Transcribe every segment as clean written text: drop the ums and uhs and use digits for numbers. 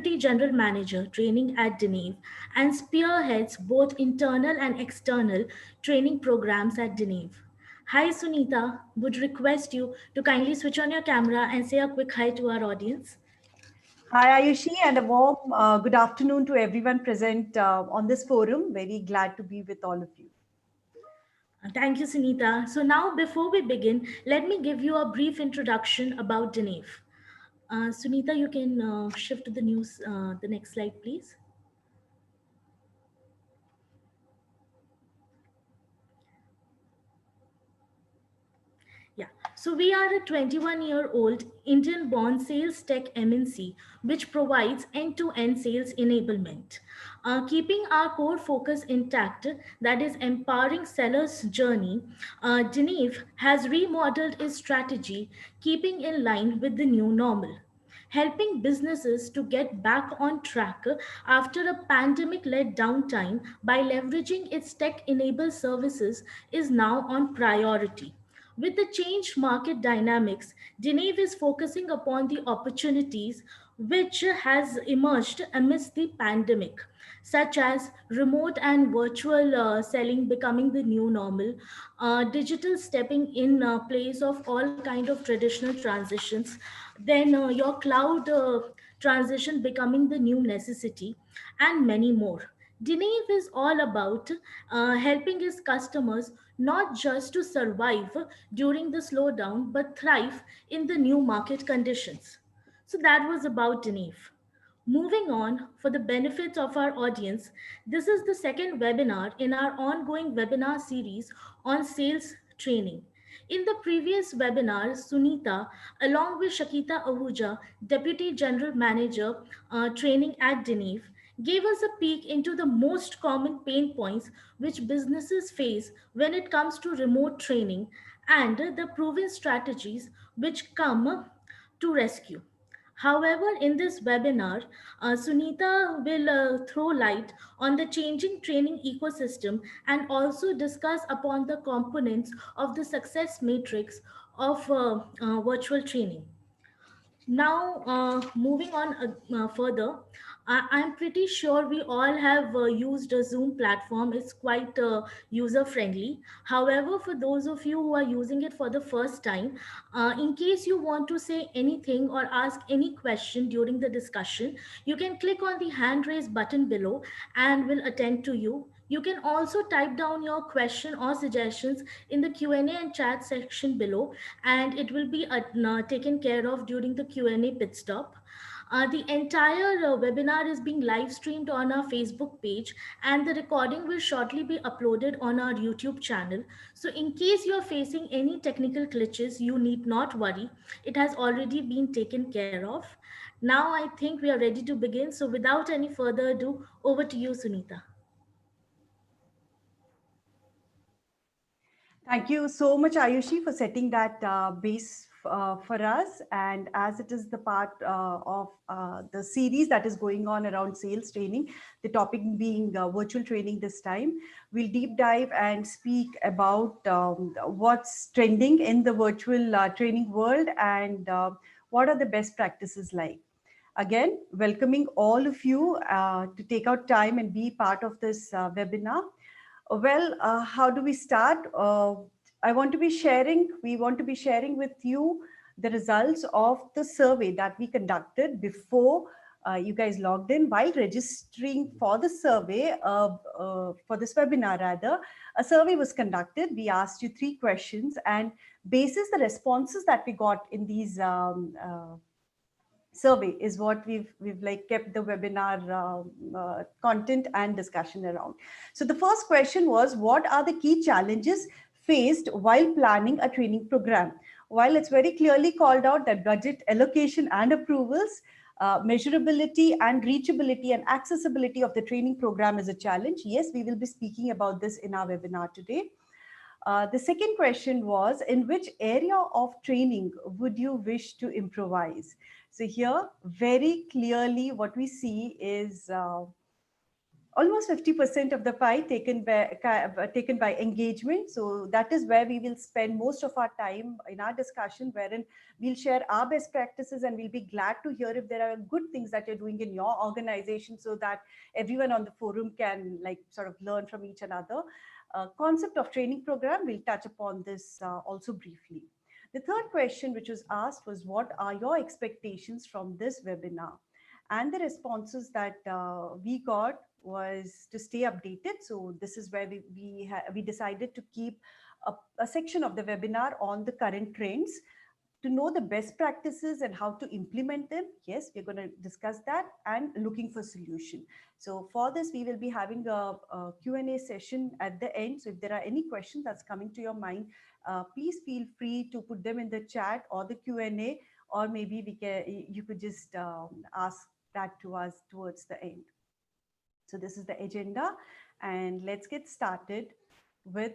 Deputy General Manager, Training at Deneve, and spearheads both internal and external training programs at Deneve. Hi Sunita, would request you to kindly switch on your camera and say a quick hi to our audience. Hi, Ayushi, and a warm good afternoon to everyone present on this forum. Very glad to be with all of you. Thank you, Sunita. So now, before we begin, let me give you a brief introduction about Deneve. Sunita, you can shift to the next slide, please. Yeah, so we are a 21-year-old Indian-born sales tech MNC which provides end-to-end sales enablement. Keeping our core focus intact, that is empowering sellers' journey, Geneve has remodeled its strategy, keeping in line with the new normal. Helping businesses to get back on track after a pandemic led downtime by leveraging its tech enabled services is now on priority. With the changed market dynamics, Geneve is focusing upon the opportunities which has emerged amidst the pandemic, such as remote and virtual selling becoming the new normal, digital stepping in place of all kind of traditional transitions, then your cloud transition becoming the new necessity, and many more. Deneve is all about helping his customers not just to survive during the slowdown but thrive in the new market conditions. So that was about Deneve. Moving on, for the benefit of our audience, this is the second webinar in our ongoing webinar series on sales training. In the previous webinar, Sunita, along with Shakita Ahuja, Deputy General Manager, Training at Deneve, gave us a peek into the most common pain points which businesses face when it comes to remote training and the proven strategies which come to rescue. However, in this webinar, Sunita will throw light on the changing training ecosystem and also discuss upon the components of the success matrix of virtual training. Now, moving on further, I'm pretty sure we all have used a Zoom platform. It's quite user friendly. However, for those of you who are using it for the first time, in case you want to say anything or ask any question during the discussion, you can click on the hand raise button below and we'll attend to you. You can also type down your question or suggestions in the Q&A and chat section below, and it will be taken care of during the Q&A pit stop. The entire webinar is being live streamed on our Facebook page, and the recording will shortly be uploaded on our YouTube channel. So in case you are facing any technical glitches, you need not worry. It has already been taken care of. Now I think we are ready to begin. So without any further ado, over to you, Sunita. Thank you so much, Ayushi, for setting that base for us. And as it is the part of the series that is going on around sales training, the topic being virtual training this time, we'll deep dive and speak about what's trending in the virtual training world and what are the best practices like. Again, welcoming all of you to take out time and be part of this webinar. Well, how do we start? We want to be sharing with you the results of the survey that we conducted before you guys logged in. While registering for the survey, for this webinar rather, a survey was conducted. We asked you 3 questions, and basis the responses that we got in these survey is what we've like kept the webinar content and discussion around. So the first question was, what are the key challenges faced while planning a training program? While it's very clearly called out that budget allocation and approvals, measurability and reachability and accessibility of the training program is a challenge. Yes, we will be speaking about this in our webinar today. The second question was, in which area of training would you wish to improvise? So here, very clearly what we see is almost 50% of the pie taken by engagement. So that is where we will spend most of our time in our discussion, wherein we'll share our best practices, and we'll be glad to hear if there are good things that you're doing in your organization, so that everyone on the forum can like sort of learn from each another. Concept of training program, we'll touch upon this also briefly. The third question which was asked was, what are your expectations from this webinar? And the responses that we got was to stay updated. So this is where we decided to keep a section of the webinar on the current trends, to know the best practices and how to implement them. Yes, we're going to discuss that, and looking for solution. So for this, we will be having a Q&A session at the end. So if there are any questions that's coming to your mind, please feel free to put them in the chat or the Q&A, or maybe you could just ask that to us towards the end. So this is the agenda, and let's get started with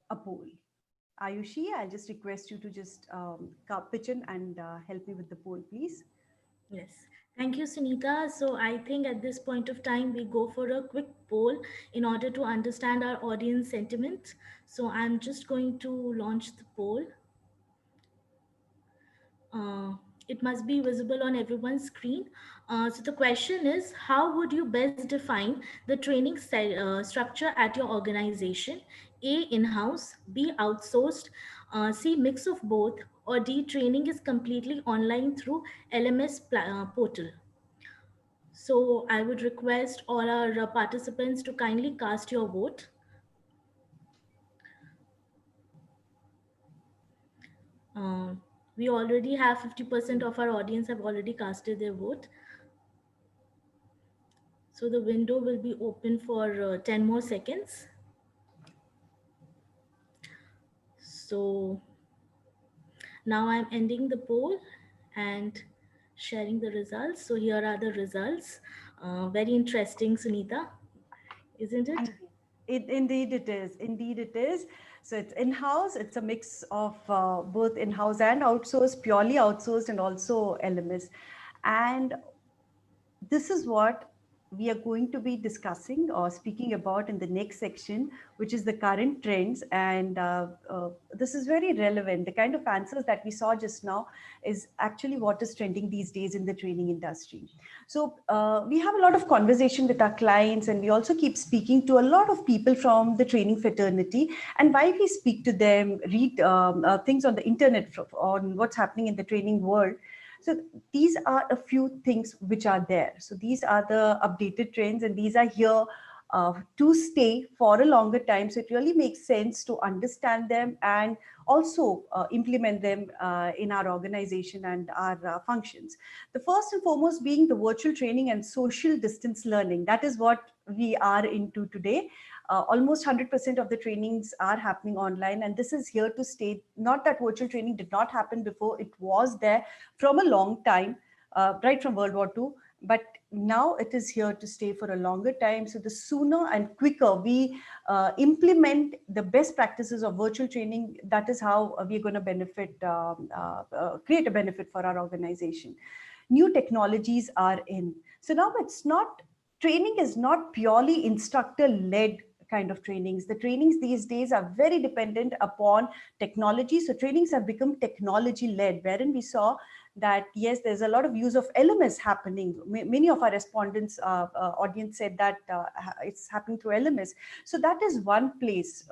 a poll. Ayushi, I'll just request you to just pitch in and help me with the poll, please. Yes. Thank you, Sunita. So I think at this point of time, we go for a quick poll in order to understand our audience sentiment. So I'm just going to launch the poll. Uh, it must be visible on everyone's screen. So the question is, how would you best define the training structure at your organization? A, in-house, B, outsourced, C, mix of both, or D, training is completely online through LMS portal. So I would request all our participants to kindly cast your vote. Uh, we already have 50% of our audience have already casted their vote. So the window will be open for 10 more seconds. So now I'm ending the poll and sharing the results. So here are the results. Very interesting, Sunita, isn't it? Indeed it is. Indeed it is. So it's in-house. It's a mix of both in-house and outsourced, purely outsourced, and also LMS. And this is what we are going to be discussing or speaking about in the next section, which is the current trends. And this is very relevant. The kind of answers that we saw just now is actually what is trending these days in the training industry. So we have a lot of conversation with our clients, and we also keep speaking to a lot of people from the training fraternity. And while we speak to them, read things on the internet on what's happening in the training world, so these are a few things which are there. So these are the updated trends, and these are here to stay for a longer time. So it really makes sense to understand them and also implement them in our organization and our functions. The first and foremost being the virtual training and social distance learning. That is what we are into today. Almost 100% of the trainings are happening online, and this is here to stay. Not that virtual training did not happen before, it was there from a long time, right from World War II, but now it is here to stay for a longer time. So the sooner and quicker we implement the best practices of virtual training, that is how we're going to benefit, create a benefit for our organization. New technologies are in. So now it's not, training is not purely instructor led kind of trainings. The trainings these days are very dependent upon technology. So trainings have become technology led, wherein we saw that yes, there's a lot of use of LMS happening. Many of our respondents audience said that it's happening through LMS. So that is one place,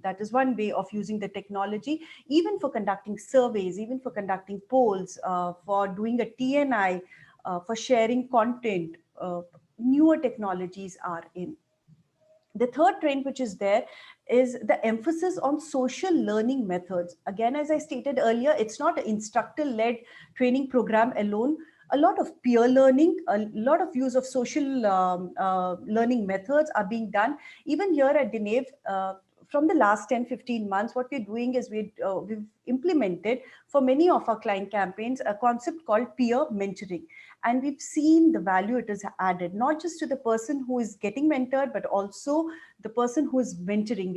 that is one way of using the technology, even for conducting surveys, even for conducting polls, for doing a TNI, for sharing content. Newer technologies are in. The third trend which is there is the emphasis on social learning methods. Again, as I stated earlier, it's not an instructor-led training program alone. A lot of peer learning, a lot of use of social learning methods are being done. Even here at Deneve, from the last 10-15 months, what we're doing is we've implemented for many of our client campaigns a concept called peer mentoring. And we've seen the value it has added, not just to the person who is getting mentored, but also the person who is mentoring.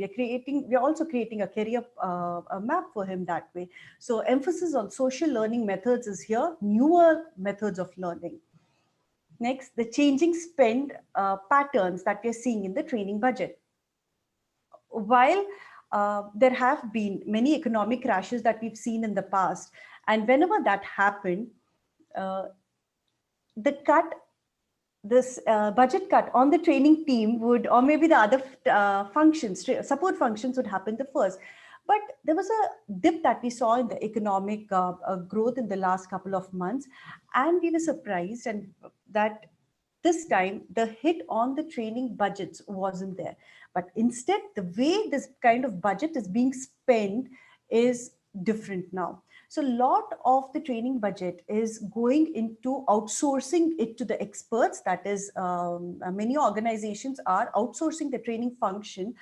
We're also creating a career a map for him that way. So emphasis on social learning methods is here, newer methods of learning. Next, the changing spend patterns that we're seeing in the training budget. While there have been many economic crashes that we've seen in the past, and whenever that happened, uh, the cut this budget cut on the training team would, or maybe the other functions, support functions would happen the first. But there was a dip that we saw in the economic growth in the last couple of months, and we were surprised and that this time the hit on the training budgets wasn't there. But instead, the way this kind of budget is being spent is different now. So a lot of the training budget is going into outsourcing it to the experts. That is, many organizations are outsourcing the training function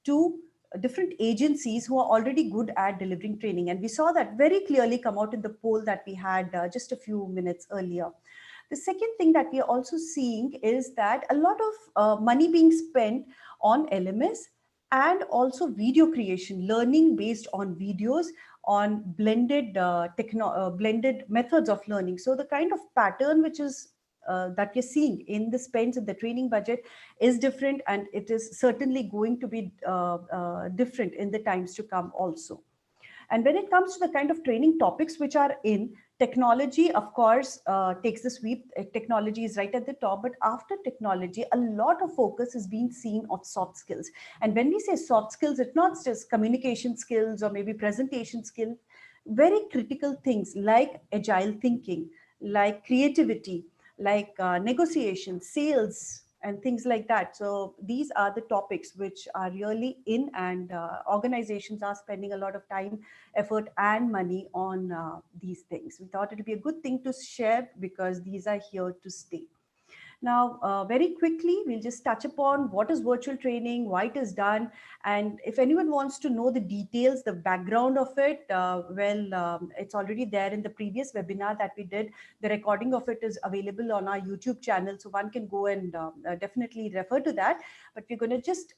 to different agencies who are already good at delivering training. And we saw that very clearly come out in the poll that we had just a few minutes earlier. The second thing that we are also seeing is that a lot of money being spent on LMS and also video creation, learning based on videos, on blended methods of learning. So the kind of pattern which is that we're seeing in the spends in the training budget is different, and it is certainly going to be different in the times to come also. And when it comes to the kind of training topics which are in, technology, of course, takes the sweep. Technology is right at the top, but after technology, a lot of focus is being seen on soft skills. And when we say soft skills, it's not just communication skills or maybe presentation skills, very critical things like agile thinking, like creativity, like negotiation, sales, and things like that. So these are the topics which are really in, and organizations are spending a lot of time, effort, and money on these things. We thought it would be a good thing to share because these are here to stay. Now, very quickly, we'll just touch upon what is virtual training, why it is done, and if anyone wants to know the details, the background of it, it's already there in the previous webinar that we did. The recording of it is available on our YouTube channel, so one can go and definitely refer to that. But we're going to just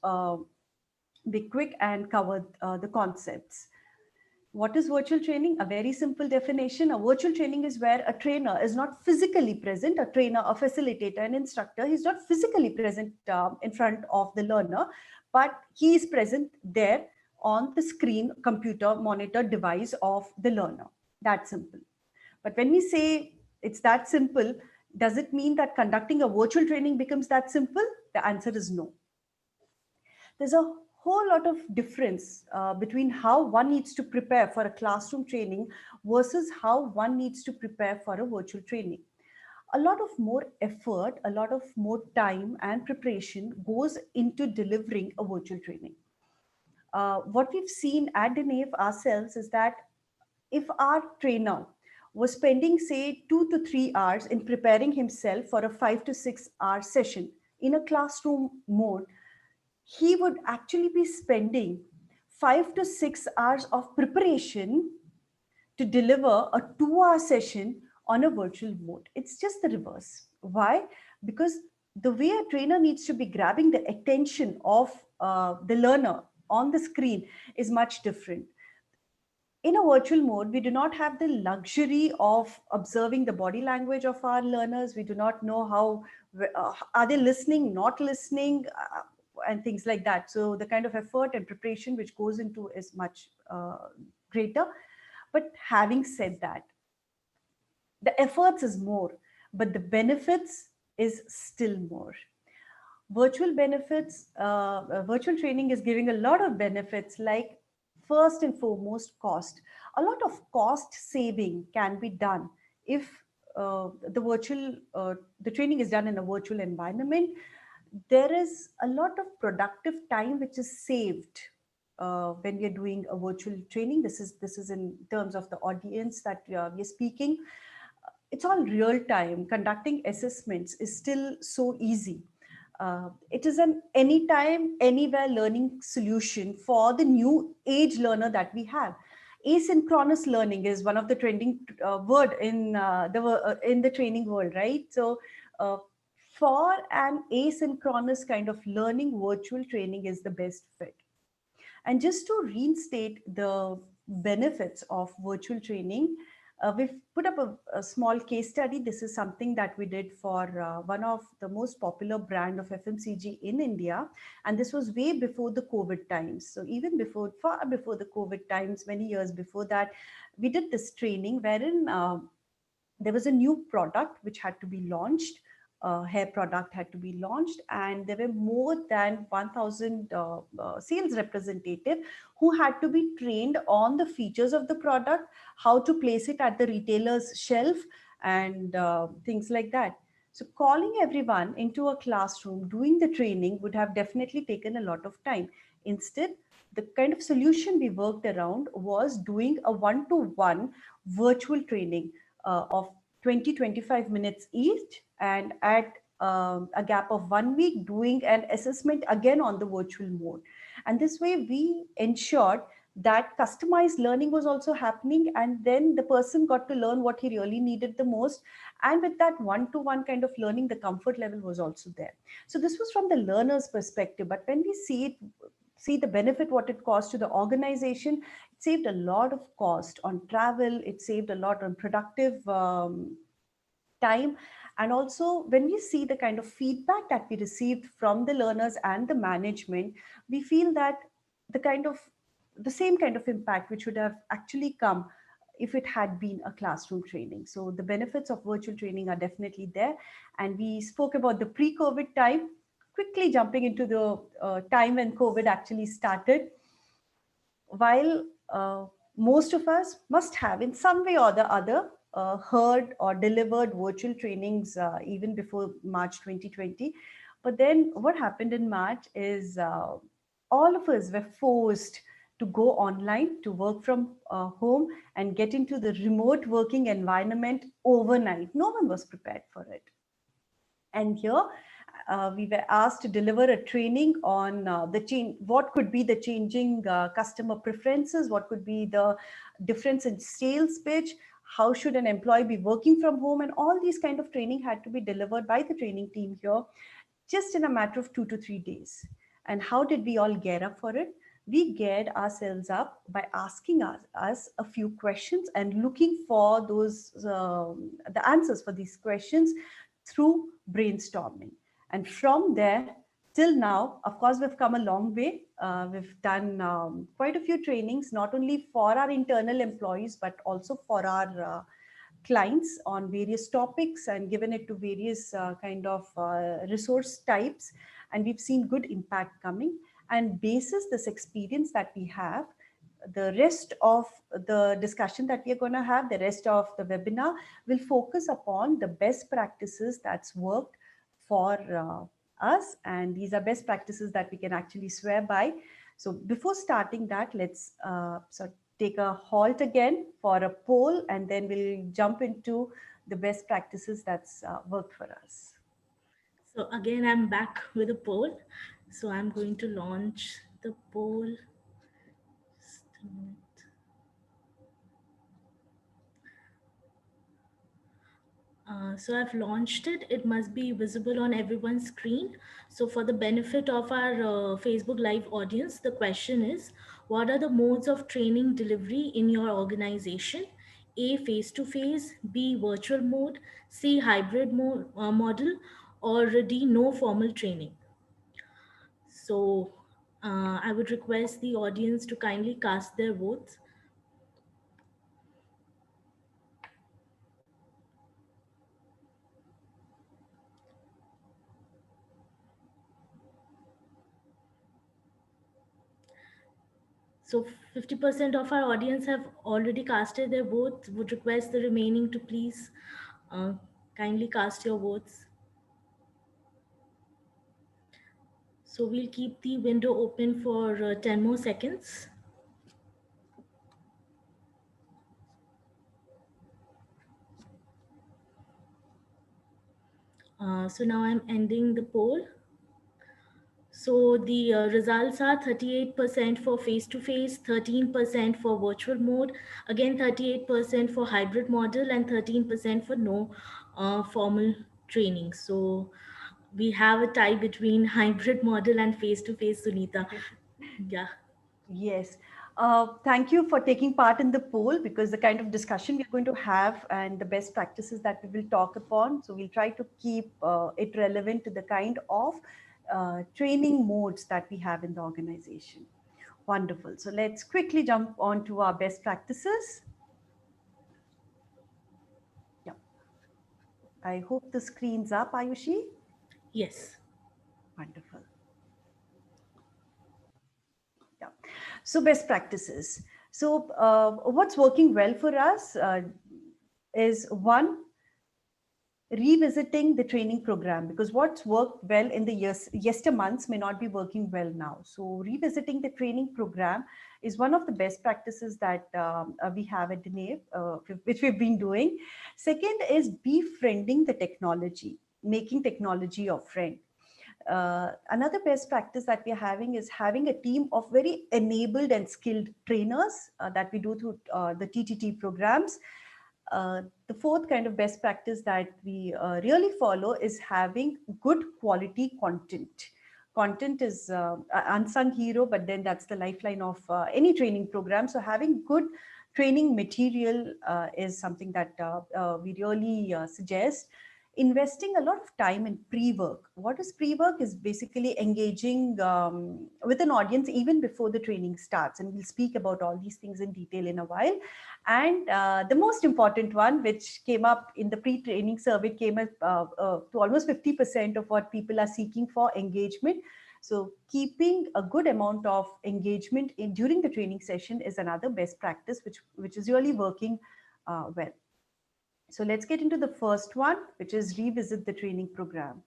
be quick and cover the concepts. What is virtual training? A very simple definition. A virtual training is where a trainer is not physically present, a trainer, a facilitator, an instructor. He's not physically present in front of the learner, but he is present there on the screen, computer, monitor, device of the learner. That simple. But when we say it's that simple, does it mean that conducting a virtual training becomes that simple? The answer is no. There's a whole lot of difference between how one needs to prepare for a classroom training versus how one needs to prepare for a virtual training. A lot of more effort, a lot of more time and preparation goes into delivering a virtual training. What we've seen at Denave ourselves is that if our trainer was spending, say, 2 to 3 hours in preparing himself for a 5 to 6 hour session in a classroom mode, he would actually be spending 5 to 6 hours of preparation to deliver a 2 hour session on a virtual mode. It's just the reverse. Why? Because the way a trainer needs to be grabbing the attention of the learner on the screen is much different. In a virtual mode, we do not have the luxury of observing the body language of our learners. We do not know how, are they listening, not listening, and things like that. So the kind of effort and preparation which goes into is much greater. But having said that, the efforts is more, but the benefits is still more. Virtual benefits, virtual training is giving a lot of benefits, like first and foremost, cost. A lot of cost saving can be done if the training is done in a virtual environment. There is a lot of productive time which is saved when we are doing a virtual training. This is in terms of the audience that we are speaking. It's all real time. Conducting assessments is still so easy. It is an anytime, anywhere learning solution for the new age learner that we have. Asynchronous learning is one of the trending word in the training world, right? So, for an asynchronous kind of learning, virtual training is the best fit. And just to reinstate the benefits of virtual training, We've put up a small case study. This is something that we did for one of the most popular brand of FMCG in India, and this was way before the COVID times. So even before, far before the COVID times, many years before that, we did this training wherein there was a new product which had to be launched. Hair product had to be launched, and there were more than 1000 sales representative who had to be trained on the features of the product, how to place it at the retailer's shelf, and things like that. So calling everyone into a classroom doing the training would have definitely taken a lot of time. Instead, the kind of solution we worked around was doing a one-to-one virtual training of 20-25 minutes each, and at a gap of 1 week doing an assessment again on the virtual mode. And this way we ensured that customized learning was also happening, and then the person got to learn what he really needed the most. And with that one-to-one kind of learning, the comfort level was also there. So this was from the learner's perspective, but when we see the benefit what it cost to the organization, it saved a lot of cost on travel, it saved a lot on productive time. And also when we see the kind of feedback that we received from the learners and the management, we feel that the kind of the same kind of impact which would have actually come if it had been a classroom training. So the benefits of virtual training are definitely there. And we spoke about the pre-COVID time. Quickly jumping into the time when COVID actually started, while most of us must have in some way or the other heard or delivered virtual trainings even before March 2020. But then what happened in March is all of us were forced to go online, to work from home, and get into the remote working environment overnight. No one was prepared for it. And here we were asked to deliver a training on the change, what could be the changing customer preferences, what could be the difference in sales pitch, how should an employee be working from home, and all these kind of training had to be delivered by the training team here just in a matter of 2 to 3 days. And how did we all gear up for it? We geared ourselves up by asking us a few questions and looking for those the answers for these questions through brainstorming. And from there till now, of course, we've come a long way. We've done quite a few trainings, not only for our internal employees, but also for our clients on various topics, and given it to various kind of resource types. And we've seen good impact coming. And basis this experience that we have, the rest of the discussion that we are going to have, the rest of the webinar will focus upon the best practices that's worked for us. And these are best practices that we can actually swear by. So before starting that, let's sort of take a halt again for a poll, and then we'll jump into the best practices that's worked for us. So again, I'm back with a poll. So I'm going to launch the poll. Just a minute. So I've launched it. It must be visible on everyone's screen. So for the benefit of our Facebook Live audience, the question is, what are the modes of training delivery in your organization? A, face-to-face, B, virtual mode, C, hybrid model, or D, no formal training. So I would request the audience to kindly cast their votes. So 50% of our audience have already casted their votes. Would request the remaining to please uh, kindly cast your votes. So we'll keep the window open for 10 more seconds. So now I'm ending the poll. So the results are 38% for face-to-face, 13% for virtual mode, again 38% for hybrid model, and 13% for no formal training. So we have a tie between hybrid model and face-to-face, Sunita. Yeah. Yes. Thank you for taking part in the poll, because the kind of discussion we're going to have and the best practices that we will talk upon. So we'll try to keep it relevant to the kind of training modes that we have in the organization. Wonderful. So let's quickly jump on to our best practices. Yeah. I hope the screen's up, Ayushi. Yes. Wonderful. Yeah. So best practices. So what's working well for us is one, revisiting the training program, because what's worked well in the yester months may not be working well now. So revisiting the training program is one of the best practices that we have at Dinev, which we've been doing. Second is befriending the technology, making technology your friend. Another best practice that we're having is having a team of very enabled and skilled trainers that we do through the TTT programs. The fourth kind of best practice that we really follow is having good quality content. Content is an unsung hero, but then that's the lifeline of any training program. So having good training material is something that we really suggest. Investing a lot of time in pre-work. What is pre-work? Is basically engaging with an audience even before the training starts, and we'll speak about all these things in detail in a while. And the most important one, which came up in the pre-training survey, came up to almost 50% of what people are seeking for: engagement. So keeping a good amount of engagement during the training session is another best practice, which is really working well. So let's get into the first one, which is revisit the training program.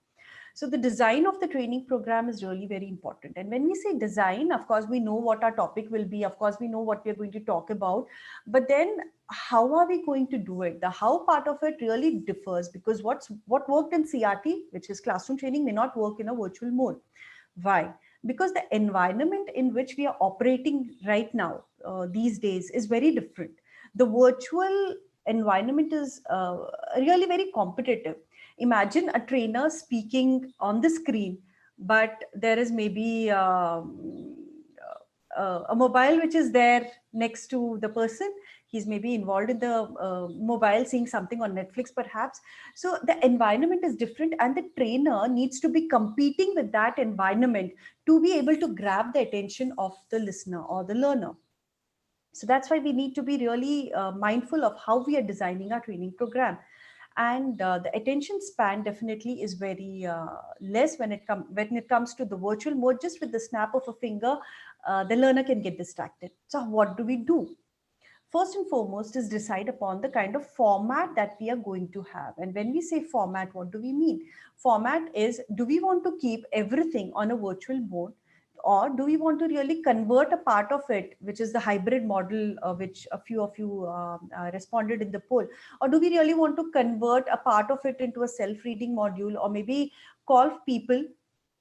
So the design of the training program is really very important. And when we say design, of course, we know what our topic will be. Of course, we know what we're going to talk about. But then how are we going to do it? The how part of it really differs, because what worked in CRT, which is classroom training, may not work in a virtual mode. Why? Because the environment in which we are operating right now, these days, is very different. The virtual environment is really very competitive. Imagine a trainer speaking on the screen, but there is maybe a mobile which is there next to the person. He's maybe involved in the mobile, seeing something on Netflix perhaps. So the environment is different, and the trainer needs to be competing with that environment to be able to grab the attention of the listener or the learner. So that's why we need to be really mindful of how we are designing our training program. And the attention span definitely is very less when it comes to the virtual mode. Just with the snap of a finger, the learner can get distracted. So what do we do? First and foremost is decide upon the kind of format that we are going to have. And when we say format, what do we mean? Format is, do we want to keep everything on a virtual mode, or do we want to really convert a part of it, which is the hybrid model, which a few of you responded in the poll? Or do we really want to convert a part of it into a self-reading module, or maybe call people,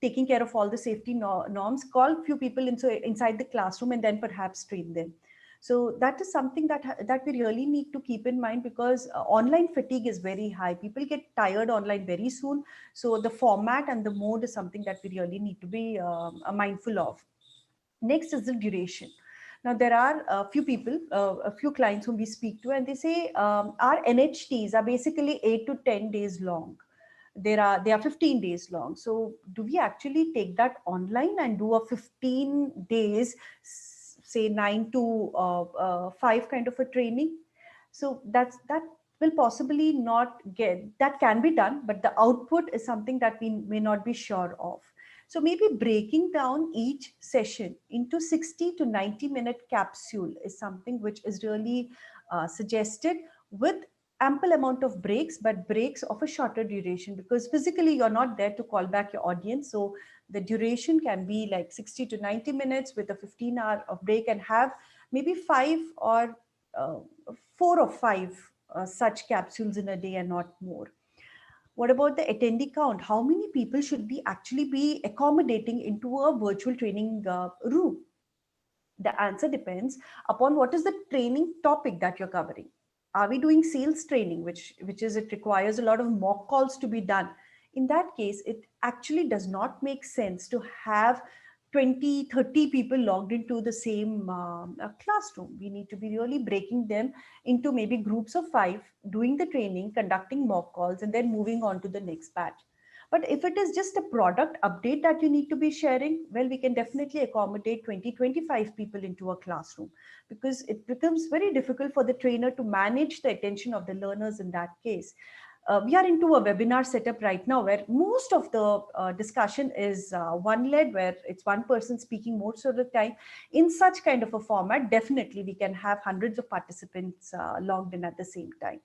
taking care of all the safety norms, call few people inside the classroom and then perhaps train them? So that is something that we really need to keep in mind, because online fatigue is very high. People get tired online very soon. So the format and the mode is something that we really need to be mindful of. Next is the duration. Now, there are a few people, a few clients whom we speak to, and they say our NHTs are basically 8 to 10 days long. They are 15 days long. So do we actually take that online and do a 15 days, say 9 to 5 kind of a training? So that will possibly not get, that can be done, but the output is something that we may not be sure of. So maybe breaking down each session into 60 to 90-minute capsule is something which is really suggested, with ample amount of breaks, but breaks of a shorter duration, because physically you're not there to call back your audience. So the duration can be like 60 to 90 minutes with a 15-hour of break, and have maybe five or 4 or 5 such capsules in a day and not more. What about the attendee count? How many people should we actually be accommodating into a virtual training room? The answer depends upon what is the training topic that you're covering. Are we doing sales training, which is, it requires a lot of mock calls to be done? In that case, it actually does not make sense to have 20, 30 people logged into the same classroom. We need to be really breaking them into maybe groups of 5, doing the training, conducting mock calls, and then moving on to the next batch. But if it is just a product update that you need to be sharing, well, we can definitely accommodate 20, 25 people into a classroom, because it becomes very difficult for the trainer to manage the attention of the learners in that case. We are into a webinar setup right now where most of the discussion is one led, where it's one person speaking most of the time. In such kind of a format, definitely we can have hundreds of participants logged in at the same time.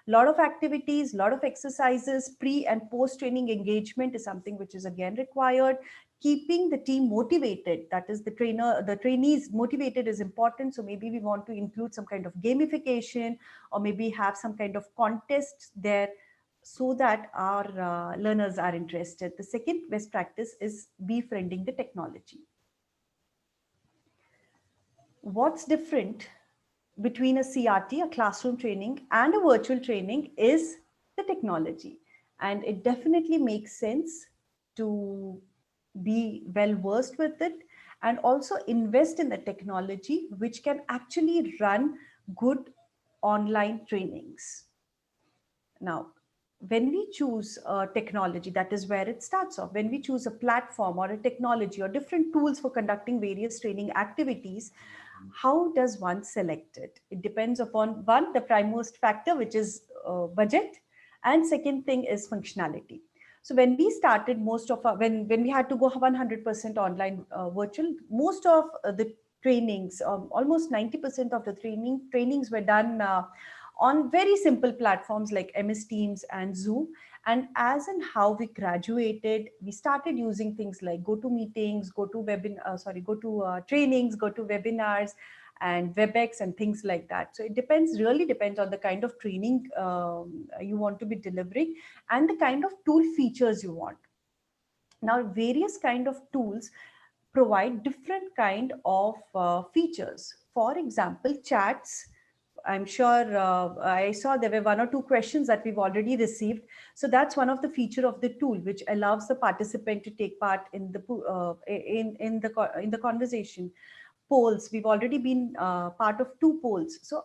Lot of activities, lot of exercises, pre and post training engagement is something which is again required. Keeping the team motivated, that is the trainees motivated, is important. So maybe we want to include some kind of gamification, or maybe have some kind of contests there, so that our learners are interested. The second best practice is befriending the technology. What's different between a CRT, a classroom training, and a virtual training is the technology. And it definitely makes sense to be well versed with it, and also invest in the technology which can actually run good online trainings. Now, when we choose technology, that is where it starts off. When we choose a platform or a technology or different tools for conducting various training activities, how does one select it? It depends upon, one, the primemost factor, which is budget, and second thing is functionality. So when we started, most of our, when we had to go 100% online virtual, most of the trainings, almost 90% of the trainings were done on very simple platforms like MS Teams and Zoom. And as and how we graduated, we started using things like GoToMeetings, trainings, GoToWebinars, and WebEx and things like that. So it really depends on the kind of training you want to be delivering, and the kind of tool features you want. Now, various kind of tools provide different kind of features. For example, chats. I'm sure I saw there were one or two questions that we've already received. So that's one of the feature of the tool, which allows the participant to take part in the conversation. Polls. We've already been part of 2 polls. So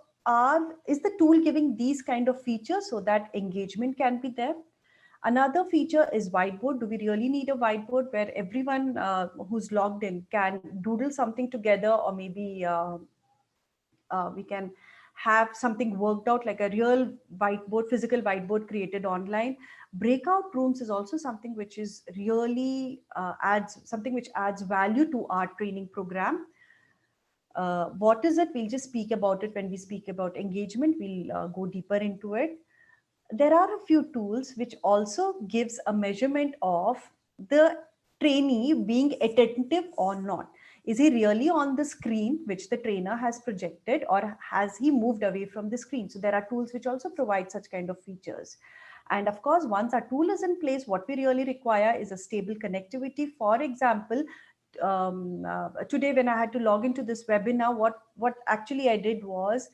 is the tool giving these kind of features so that engagement can be there? Another feature is whiteboard. Do we really need a whiteboard where everyone who's logged in can doodle something together, or maybe we can have something worked out like a real whiteboard, physical whiteboard created online? Breakout rooms is also something which is really adds value to our training program. What is it? We'll just speak about it when we speak about engagement. We'll go deeper into it. There are a few tools which also gives a measurement of the trainee being attentive or not. Is he really on the screen which the trainer has projected, or has he moved away from the screen? So there are tools which also provide such kind of features. And of course, once our tool is in place, what we really require is a stable connectivity. For example, today when I had to log into this webinar, what actually I did was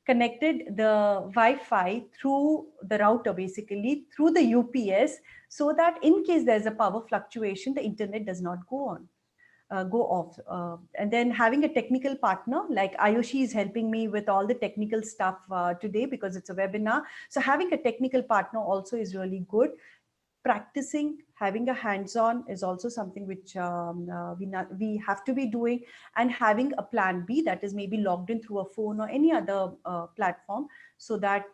connected the Wi-Fi through the router, basically through the UPS, so that in case there's a power fluctuation, the internet does not go off. And then having a technical partner like Ayushi is helping me with all the technical stuff today, because it's a webinar. So having a technical partner also is really good. Practicing, having a hands-on is also something which we have to be doing, and having a plan B, that is maybe logged in through a phone or any other platform, so that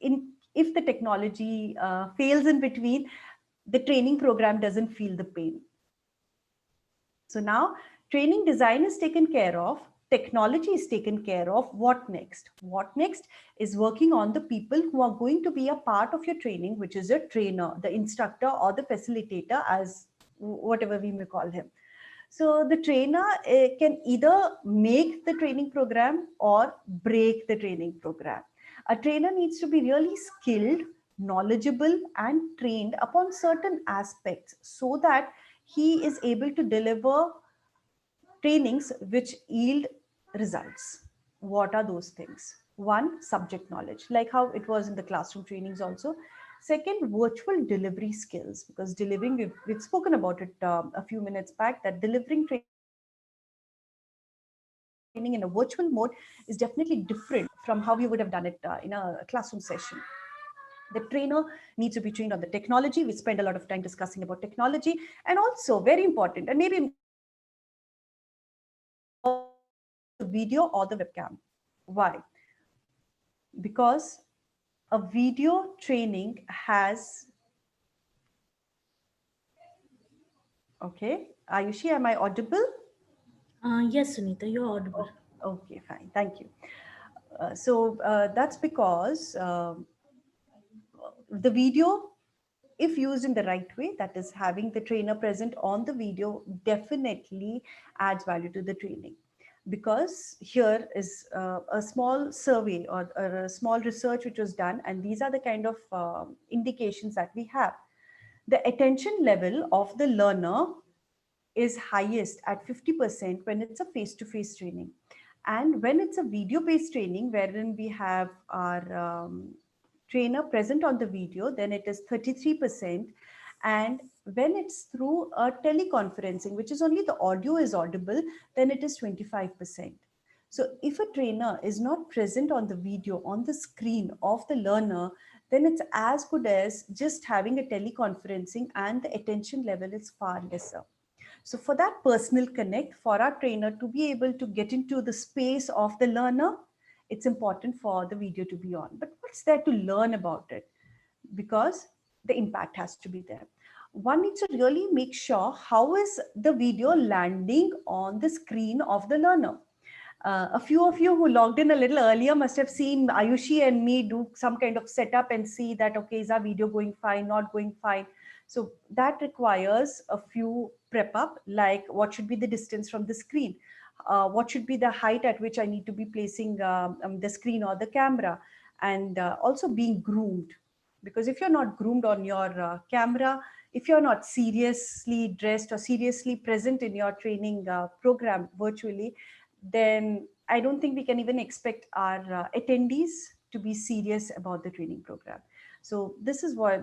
in if the technology fails in between, the training program doesn't feel the pain. So now training design is taken care of, technology is taken care of. What next? What next is working on the people who are going to be a part of your training, which is a trainer, the instructor, or the facilitator, as whatever we may call him. So the trainer can either make the training program or break the training program. A trainer needs to be really skilled, knowledgeable, and trained upon certain aspects, so that he is able to deliver trainings which yield results. What are those things? One, subject knowledge, like how it was in the classroom trainings also. Second, virtual delivery skills, because delivering, we've spoken about it a few minutes back, that delivering training in a virtual mode is definitely different from how you would have done it in a classroom session. The trainer needs to be trained on the technology. We spend a lot of time discussing about technology. And also, very important, and maybe more important, the video or the webcam. Why? Because a video training has, okay, Ayushi, am I audible? Yes, Sunita, you're audible. Oh, okay, fine. Thank you. That's because the video, if used in the right way, that is having the trainer present on the video, definitely adds value to the training. Because here is a small survey, or a small research which was done, and these are the kind of indications that we have. The attention level of the learner is highest at 50% when it's a face-to-face training. And when it's a video-based training, wherein we have our trainer present on the video, then it is 33%. And when it's through a teleconferencing, which is only the audio is audible, then it is 25%. So if a trainer is not present on the video, on the screen of the learner, then it's as good as just having a teleconferencing, and the attention level is far lesser. So for that personal connect, for our trainer to be able to get into the space of the learner, it's important for the video to be on. But what's there to learn about it? Because the impact has to be there. One needs to really make sure how is the video landing on the screen of the learner. A few of you who logged in a little earlier must have seen Ayushi and me do some kind of setup and see that, okay, is our video going fine, not going fine? So that requires a few prep up, like what should be the distance from the screen? What should be the height at which I need to be placing the screen or the camera? And also being groomed. Because if you're not groomed on your camera, if you're not seriously dressed or seriously present in your training program virtually, then I don't think we can even expect our attendees to be serious about the training program. So this is why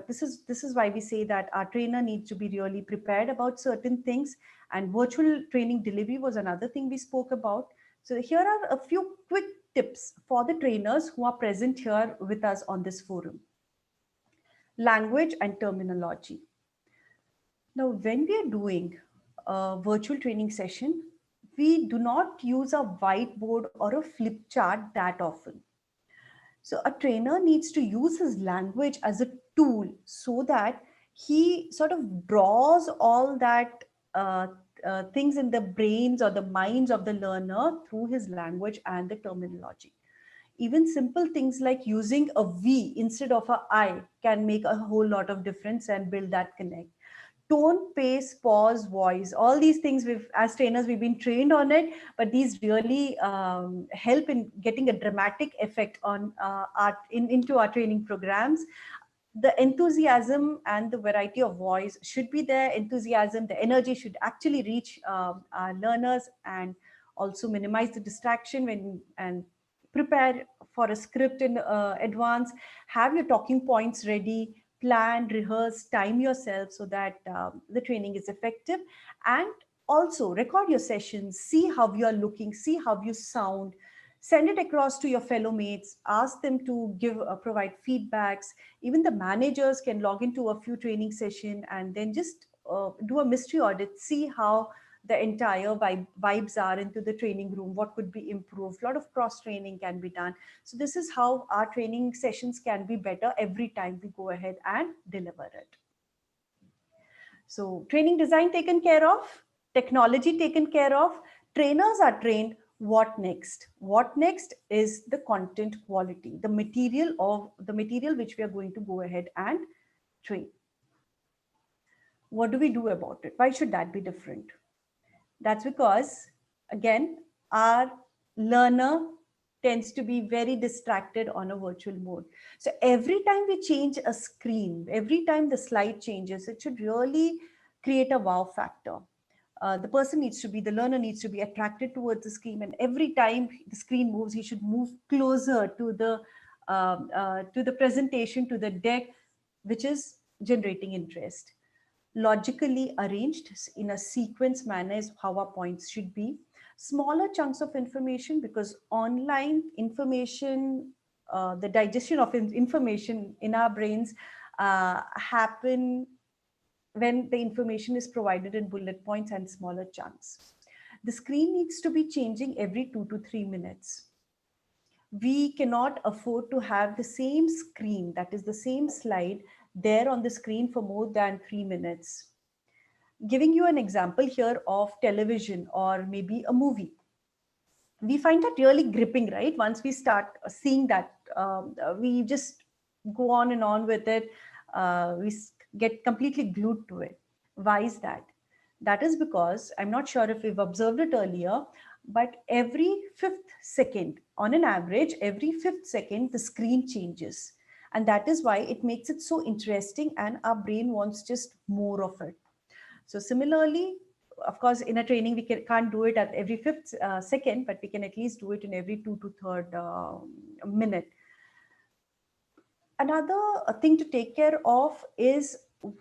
we say that our trainer needs to be really prepared about certain things, and virtual training delivery was another thing we spoke about. So here are a few quick tips for the trainers who are present here with us on this forum. Language and terminology. Now, when we are doing a virtual training session, we do not use a whiteboard or a flip chart that often. So a trainer needs to use his language as a tool, so that he sort of draws all that uh, things in the brains or the minds of the learner through his language and the terminology. Even simple things like using a V instead of a I can make a whole lot of difference and build that connect. Tone, pace, pause, voice, all these things, we've, as trainers, we've been trained on it, but these really help in getting a dramatic effect on into our training programs. The enthusiasm and the variety of voice should be there. Enthusiasm, the energy should actually reach our learners, and also minimize the distraction when, and prepare for a script in advance. Have your talking points ready, plan, rehearse, time yourself so that the training is effective. And also record your sessions, see how you are looking, see how you sound, send it across to your fellow mates, ask them to give provide feedbacks. Even the managers can log into a few training session and then just do a mystery audit, see how the entire vibes are into the training room, what could be improved. A lot of cross training can be done. So this is how our training sessions can be better every time we go ahead and deliver it. So training design taken care of, technology taken care of, trainers are trained. What next? What next is the content quality, the material which we are going to go ahead and train. What do we do about it? Why should that be different? That's because, again, our learner tends to be very distracted on a virtual mode. So every time we change a screen, every time the slide changes, it should really create a wow factor. The person needs to be, the learner needs to be attracted towards the screen, and every time the screen moves, he should move closer to the presentation, to the deck, which is generating interest. Logically arranged in a sequence manner is how our points should be. Smaller chunks of information, because online information, the digestion of information in our brains happen when the information is provided in bullet points and smaller chunks. The screen needs to be changing every 2 to 3 minutes. We cannot afford to have the same screen, that is the same slide, there on the screen for more than 3 minutes. Giving you an example here of television or maybe a movie, we find that really gripping, right? Once we start seeing that, we just go on and on with it. We get completely glued to it. Why is that? That is because, I'm not sure if we've observed it earlier, but every fifth second, on an average, every fifth second, the screen changes. And that is why it makes it so interesting, and our brain wants just more of it. So similarly, of course, in a training, we can't do it at every fifth second, but we can at least do it in every 2 to 3 minute. Another thing to take care of is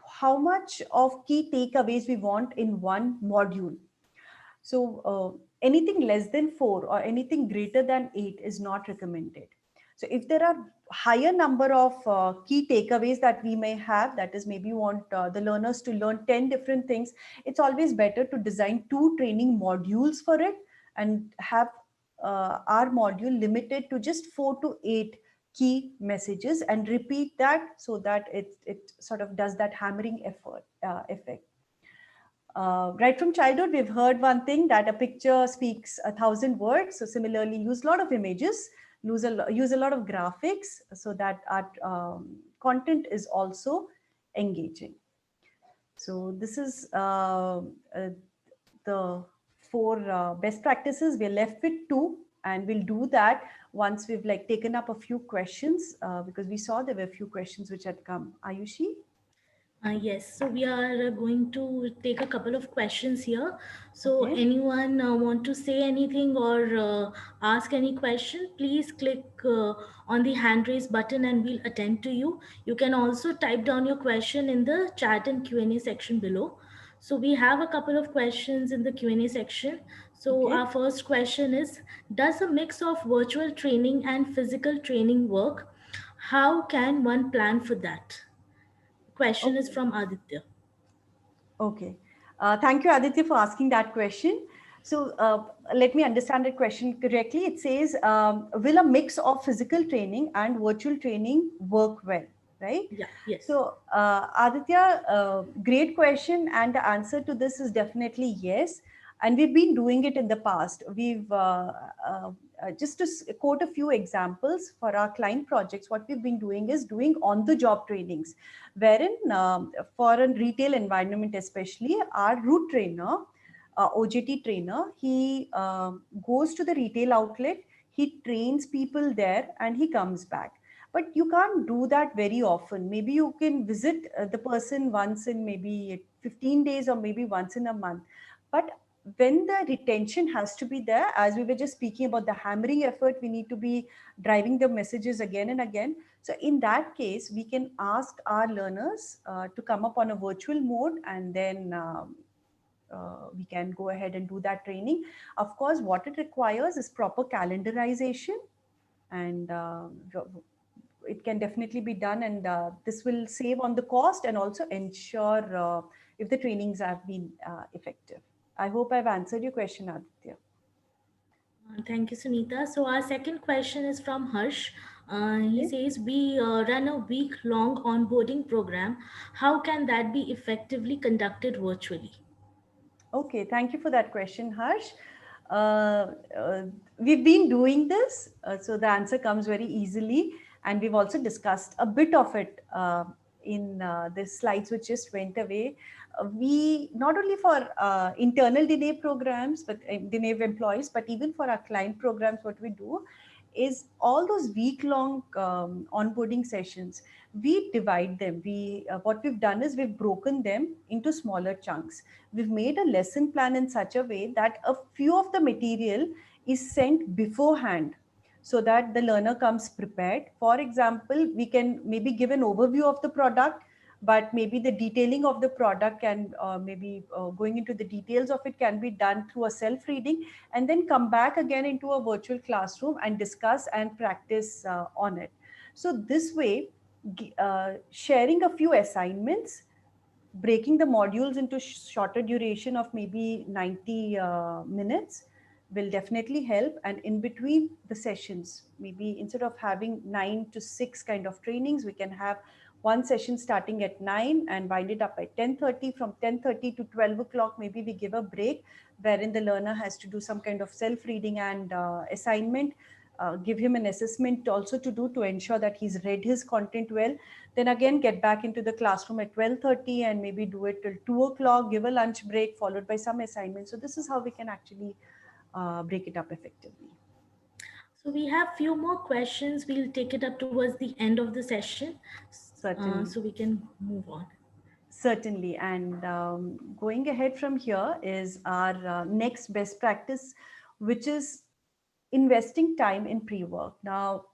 how much of key takeaways we want in one module. So anything less than 4 or anything greater than 8 is not recommended. So if there are higher number of key takeaways that we may have, that is, maybe you want the learners to learn 10 different things, it's always better to design 2 training modules for it and have our module limited to just 4 to 8 key messages, and repeat that so that it sort of does that hammering effect. Right from childhood, we've heard one thing, that a picture speaks 1,000 words. So similarly, use a lot of images, use a lot of graphics, so that our content is also engaging. So this is the 4 best practices. We're left with 2, and we'll do that once we've taken up a few questions, because we saw there were a few questions which had come. Ayushi? Yes, so we are going to take a couple of questions here. So Okay. anyone want to say anything or ask any question, please click on the hand raise button and we'll attend to you. You can also type down your question in the chat and Q&A section below. So we have a couple of questions in the Q&A section. So Okay. our first question is, does a mix of virtual training and physical training work? How can one plan for that? Question is Okay. from Aditya. Okay. Thank you, Aditya, for asking that question. So let me understand the question correctly. It says, will a mix of physical training and virtual training work well, right? Yeah, yes. So Aditya, great question. And the answer to this is definitely yes. And we've been doing it in the past. We've, just to quote a few examples for our client projects, what we've been doing is doing on-the-job trainings, wherein for a retail environment especially, our route trainer, OJT trainer, he goes to the retail outlet, he trains people there, and he comes back. But you can't do that very often. Maybe you can visit the person once in maybe 15 days or maybe once in a month. But when the retention has to be there, as we were just speaking about the hammering effort, we need to be driving the messages again and again. So in that case, we can ask our learners to come up on a virtual mode, and then we can go ahead and do that training. Of course, what it requires is proper calendarization, and it can definitely be done, and this will save on the cost and also ensure if the trainings have been effective. I hope I've answered your question, Aditya. Thank you, Sunita. So our second question is from Harsh. He Okay. says, we run a week-long onboarding program. How can that be effectively conducted virtually? Okay, thank you for that question, Harsh. Uh, uh, we've been doing this, so the answer comes very easily, and we've also discussed a bit of it in the slides which just went away. We not only for internal DNAV programs, but DNAV employees, but even for our client programs, what we do is all those week-long onboarding sessions. We divide them. We what we've done is we've broken them into smaller chunks. We've made a lesson plan in such a way that a few of the material is sent beforehand. so that the learner comes prepared. For example, we can maybe give an overview of the product, but maybe the detailing of the product can maybe going into the details of it can be done through a self reading, and then come back again into a virtual classroom and discuss and practice on it. So this way, sharing a few assignments, breaking the modules into shorter duration of maybe 90 minutes will definitely help. And in between the sessions, maybe instead of having 9 to 6 kind of trainings, we can have one session starting at 9 and wind it up at 10:30. From 10:30 to 12 o'clock, maybe we give a break wherein the learner has to do some kind of self reading and assignment, give him an assessment also to do to ensure that he's read his content well. Then again get back into the classroom at 12:30 and maybe do it till 2 o'clock, give a lunch break followed by some assignments. So this is how we can actually break it up effectively. So we have few more questions. We'll take it up towards the end of the session, Certainly. so we can move on. Certainly. And going ahead from here is our next best practice, which is investing time in pre-work. Now,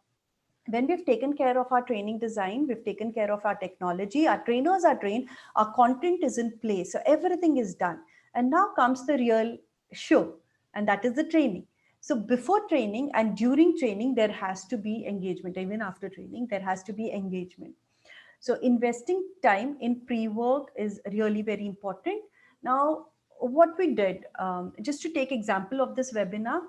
when we've taken care of our training design, we've taken care of our technology, our trainers are trained, our content is in place, so everything is done. And now comes the real show, and that is the training. So before training and during training, there has to be engagement. Even after training, there has to be engagement. So investing time in pre-work is really very important. Now, what we did, just to take example of this webinar,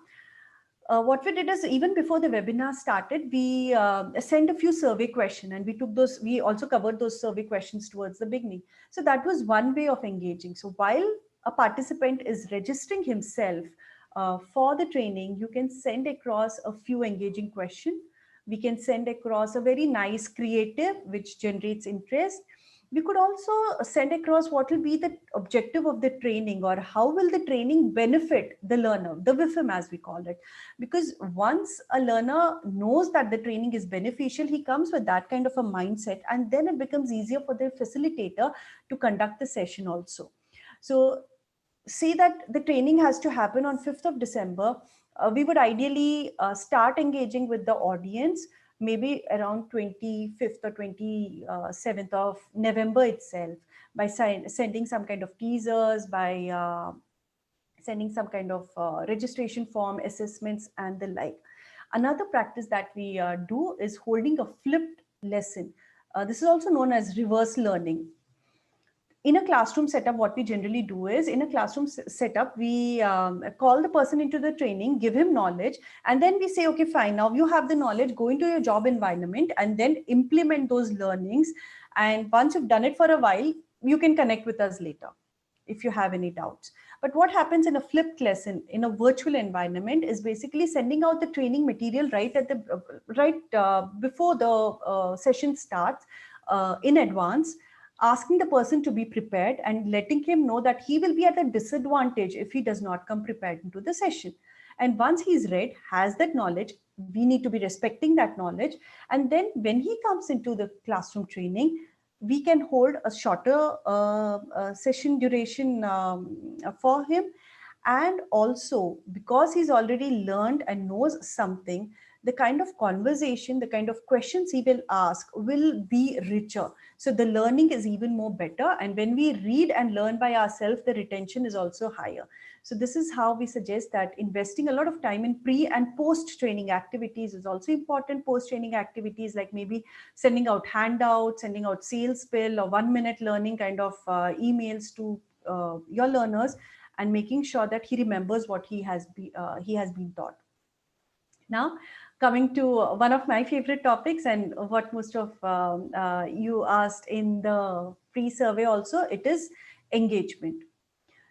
what we did is even before the webinar started, we sent a few survey questions, and we took those, we also covered those survey questions towards the beginning. So that was one way of engaging. So while a participant is registering himself for the training, you can send across a few engaging questions. We can send across a very nice creative, which generates interest. We could also send across what will be the objective of the training, or how will the training benefit the learner, the WIFM as we call it. Because once a learner knows that the training is beneficial, he comes with that kind of a mindset, and then it becomes easier for the facilitator to conduct the session also. So say that the training has to happen on 5th of December, we would ideally start engaging with the audience maybe around 25th or 27th of November itself, by sending some kind of teasers, by sending some kind of registration form, assessments, and the like. Another practice that we do is holding a flipped lesson. This is also known as reverse learning. In a classroom setup, what we generally do is, in a classroom setup, we call the person into the training, give him knowledge, and then we say, okay, fine, now you have the knowledge, go into your job environment and then implement those learnings. And once you've done it for a while, you can connect with us later if you have any doubts. But what happens in a flipped lesson in a virtual environment is basically sending out the training material right at the before the session starts, in advance, asking the person to be prepared and letting him know that he will be at a disadvantage if he does not come prepared into the session. And once he's read, has that knowledge, we need to be respecting that knowledge. And then when he comes into the classroom training, we can hold a shorter session duration for him. And also, because he's already learned and knows something, the kind of conversation, the kind of questions he will ask will be richer. So the learning is even more better. And when we read and learn by ourselves, the retention is also higher. So this is how we suggest that investing a lot of time in pre and post training activities is also important. Post training activities like maybe sending out handouts, sending out sales spill or 1 minute learning kind of emails to your learners, and making sure that he remembers what he has been taught. Now, coming to one of my favorite topics, and what most of you asked in the pre-survey also, it is engagement.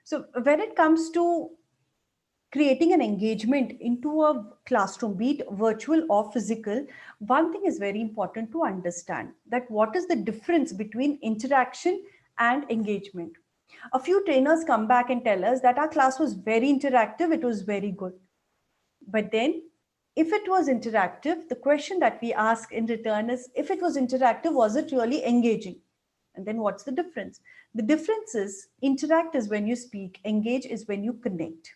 So when it comes to creating an engagement into a classroom, be it virtual or physical, one thing is very important to understand, that what is the difference between interaction and engagement. A few trainers come back and tell us that our class was very interactive, it was very good. But then if it was interactive, the question that we ask in return is, if it was interactive, was it really engaging? And then what's the difference? The difference is, interact is when you speak, engage is when you connect.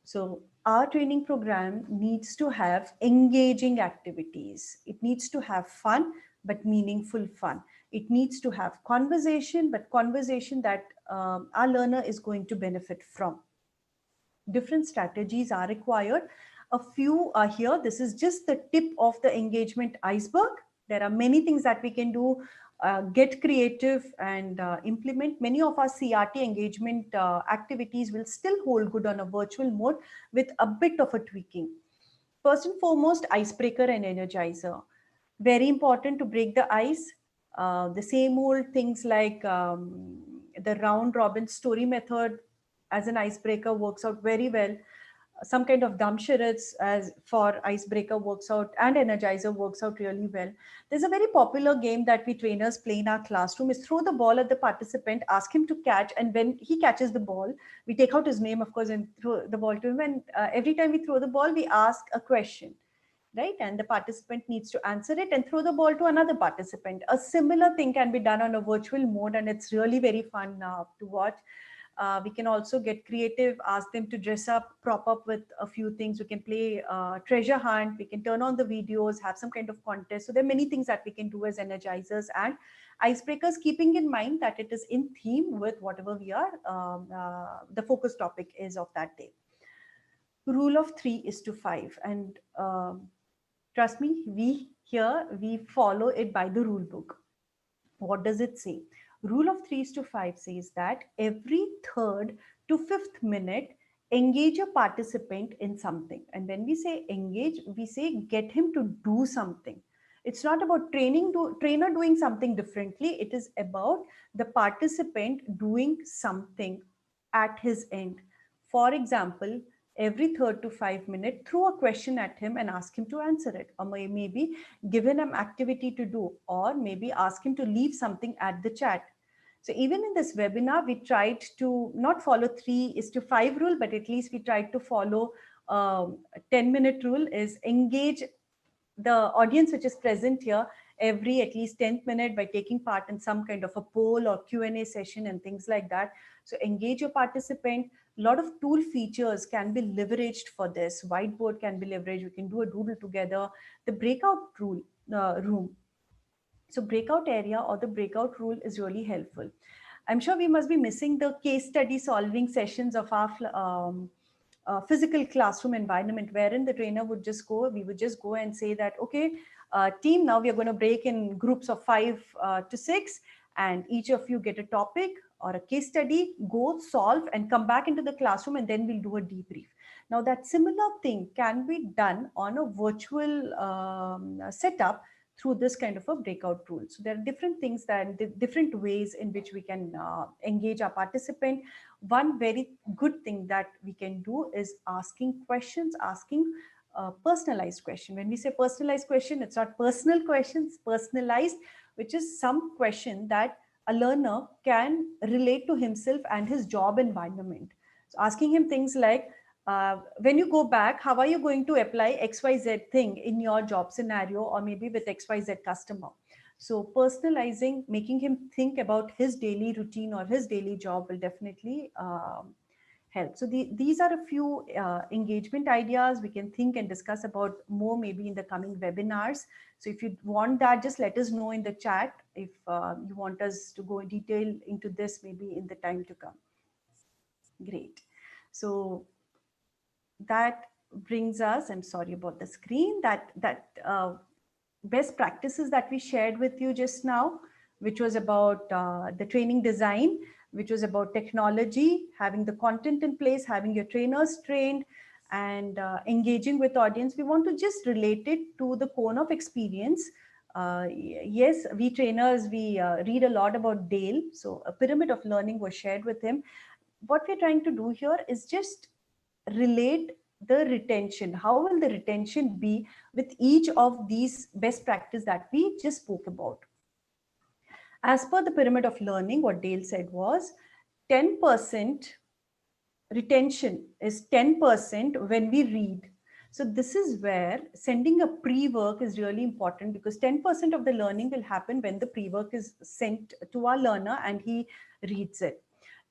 So our training program needs to have engaging activities. It needs to have fun, but meaningful fun. It needs to have conversation, but conversation that our learner is going to benefit from. Different strategies are required. A few are here. This is just the tip of the engagement iceberg. There are many things that we can do. Get creative and implement. Many of our CRT engagement activities will still hold good on a virtual mode with a bit of a tweaking. First and foremost, icebreaker and energizer. Very important to break the ice. The same old things like the round robin story method as an icebreaker works out very well. Some kind of dumb charades as for icebreaker works out, and energizer works out really well. There's a very popular game that we trainers play in our classroom is throw the ball at the participant, ask him to catch, and when he catches the ball, we take out his name, of course, and throw the ball to him. And every time we throw the ball, we ask a question, right? And the participant needs to answer it and throw the ball to another participant. A similar thing can be done on a virtual mode, and it's really very fun to watch. We can also get creative, ask them to dress up, prop up with a few things. We can play treasure hunt. We can turn on the videos, have some kind of contest. So there are many things that we can do as energizers and icebreakers, keeping in mind that it is in theme with whatever we are, the focus topic is of that day. Rule of 3:5. And trust me, we follow it by the rule book. What does it say? Rule of 3:5 says that every third to fifth minute, engage a participant in something. And when we say engage, we say get him to do something. It's not about trainer doing something differently. It is about the participant doing something at his end. For example, every third to 5 minutes, throw a question at him and ask him to answer it. Or maybe give him an activity to do, or maybe ask him to leave something at the chat. So even in this webinar, we tried to not follow 3:5 rule, but at least we tried to follow a 10-minute rule is engage the audience which is present here every at least 10th minute by taking part in some kind of a poll or Q&A session and things like that. So engage your participant. A lot of tool features can be leveraged for this. Whiteboard can be leveraged. We can do a doodle together. The breakout room. So breakout area or the breakout rule is really helpful. I'm sure we must be missing the case study solving sessions of our physical classroom environment, wherein the trainer would just go, we would just go and say that, okay, team, now we are going to break in groups of 5 to 6, and each of you get a topic or a case study, go solve and come back into the classroom, and then we'll do a debrief. Now that similar thing can be done on a virtual setup through this kind of a breakout rule. So there are different things that different ways in which we can engage our participant. One very good thing that we can do is asking questions, asking personalized question. When we say personalized question, it's not personal questions, personalized, which is some question that a learner can relate to himself and his job environment. So asking him things like, when you go back, how are you going to apply XYZ thing in your job scenario, or maybe with XYZ customer? So personalizing, making him think about his daily routine or his daily job will definitely help. So these are a few engagement ideas we can think and discuss about more maybe in the coming webinars. So if you want that, just let us know in the chat if you want us to go in detail into this maybe in the time to come. Great. So that brings us, I'm sorry about the screen, that best practices that we shared with you just now, which was about the training design, which was about technology, having the content in place, having your trainers trained, and engaging with audience. We want to just relate it to the cone of experience. Yes, we trainers, we read a lot about Dale. So a pyramid of learning was shared with him. What we're trying to do here is just relate the retention. How will the retention be with each of these best practice that we just spoke about? As per the pyramid of learning, what Dale said was 10% retention is 10% when we read. So this is where sending a pre-work is really important, because 10% of the learning will happen when the pre-work is sent to our learner and he reads it.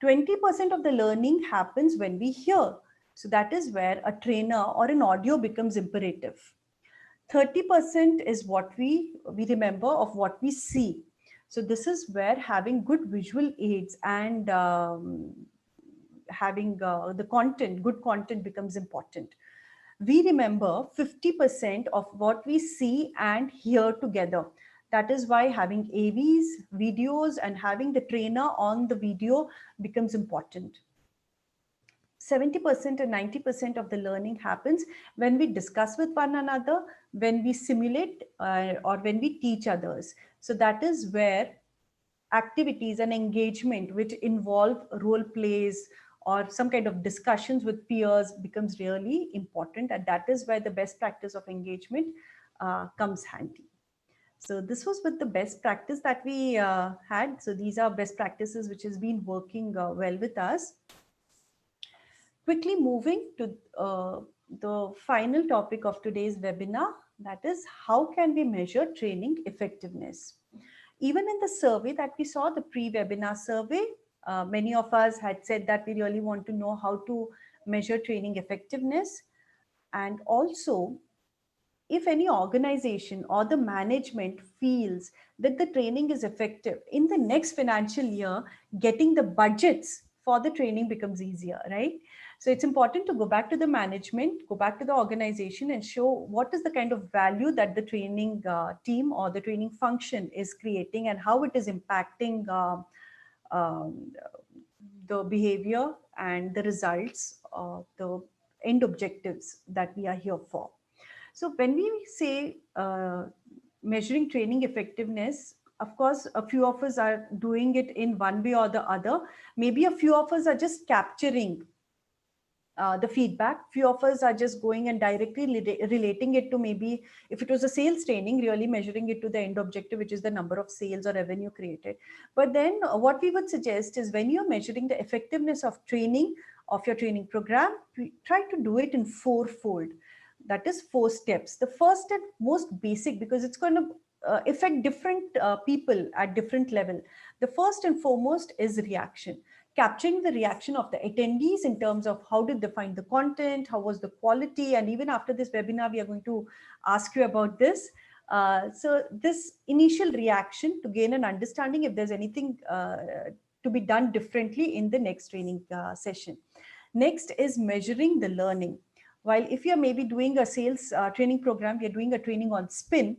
20% of the learning happens when we hear. So that is where a trainer or an audio becomes imperative. 30% is what we remember of what we see. So this is where having good visual aids and having the content, good content becomes important. We remember 50% of what we see and hear together. That is why having AVs, videos, and having the trainer on the video becomes important. 70% and 90% of the learning happens when we discuss with one another, when we simulate, or when we teach others. So that is where activities and engagement which involve role plays or some kind of discussions with peers becomes really important, and that is where the best practice of engagement comes handy. So this was with the best practice that we had. So these are best practices which has been working well with us. Quickly moving to the final topic of today's webinar, that is how can we measure training effectiveness. Even in the survey that we saw, the pre-webinar survey, many of us had said that we really want to know how to measure training effectiveness. And also, if any organization or the management feels that the training is effective, in the next financial year, getting the budgets for the training becomes easier, right? So it's important to go back to the management, go back to the organization and show what is the kind of value that the training team or the training function is creating and how it is impacting um, the behavior and the results, the end objectives that we are here for. So when we say measuring training effectiveness, of course, a few of us are doing it in one way or the other. Maybe a few of us are just capturing the feedback. Few of us are just going and directly relating it to, maybe if it was a sales training, really measuring it to the end objective, which is the number of sales or revenue created. But then what we would suggest is when you're measuring the effectiveness of training, of your training program, try to do it in fourfold. That is 4 steps. The first step, most basic, because it's going to affect different people at different level. The first and foremost is reaction. Capturing the reaction of the attendees in terms of how did they find the content, how was the quality, and even after this webinar, we are going to ask you about this. So this initial reaction to gain an understanding if there's anything to be done differently in the next training session. Next is measuring the learning. While if you're maybe doing a sales training program, you're doing a training on spin,